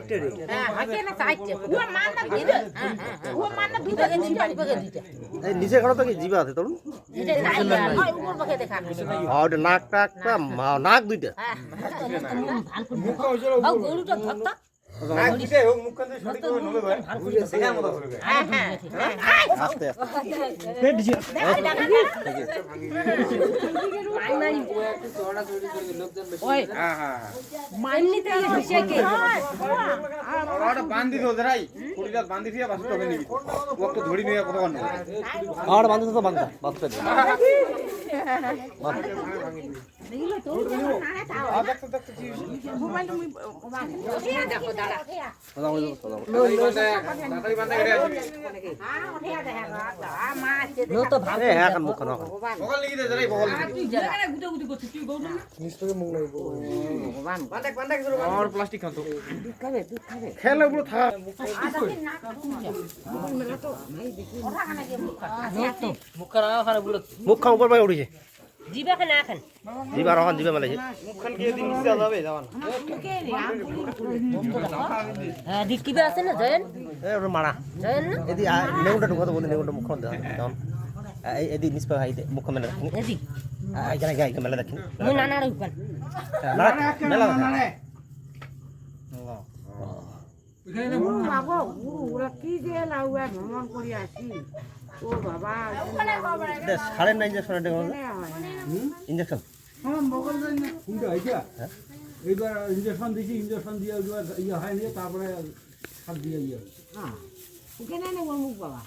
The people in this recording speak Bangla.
চারটে রে হ্যাঁ হাতে না চাইছে ও মান না ভিড়ে ও মান না ভিড়ে গেছে বাড়ি বগে দিতে এই নিচে খানো তো কি জিবা আছে তরুণ এটা নাই ওই উপর বগে দেখা ওটা নাক টাকটা নাক দুইটা মুখ হইছিল ও গরুটা ধরতা নাক দিতে হোক মুখ কান্দে সঠিক করে নলে ভাই দেখা মতো করে হ্যাঁ হ্যাঁ আস্তে আস্তে পেট দিছে ওই হ্যাঁ হ্যাঁ মাইনি তে হিসে কে ওটা বান্ধি দো জরাই কুড়িটা বান্ধি দিয়ে বাসু টবে নিবি ওকে ধরি নিয়ে কত কান্ড আর বান্ধে তো বান্ধা বাস্তে দেখিলো তো আ দেখতে দেখতে কি মোবাইল তুমি দেখো দাঁড়া তাড়াতাড়ি বান্ধা গড়ে আসবি হ্যাঁ ওঠে দেখা দাঁড়া মা আছে নো তো ভাবে হ্যাঁ কান মুখ খানো বগল লিখি দে জরাই বগল লিখি ভগবান আর প্লাস্টিক খাতো দুধ খাবে খেলে পুরো থাক ওঠা খানা কে মুখ মুখ খান উপর ভাই উঠিছে জিবা খানা খান জিবা রহন জিবা মেলাইছে মুখখান গিয়ে দিন নিচে যাবে যাওয়ান হ্যাঁ দিকিবা আছে না জয়েন এ ওটা মারা জয়েন না এদি নেউটা ঢুকাতে বলে নেউটা মুখ খান দাও এদি নিচ পা হাইতে মুখ মেলা দেখুন এদি আই জানা গাই মেলা দেখুন মুই নানার উপান মেলা বাবা ওরা কি যে লাউয়া ভ্রমণ করে আসি ও বাবা সাড়ে না ইঞ্জেকশন ইঞ্জেকশন হ্যাঁ বগল না কোনটা আইছা এইবার ইঞ্জেকশন দিছি ইঞ্জেকশন দিয়ে একবার ইয়ে হয়নি তারপরে সার দিয়ে ইয়ে হ্যাঁ এখানে মুখ বাবা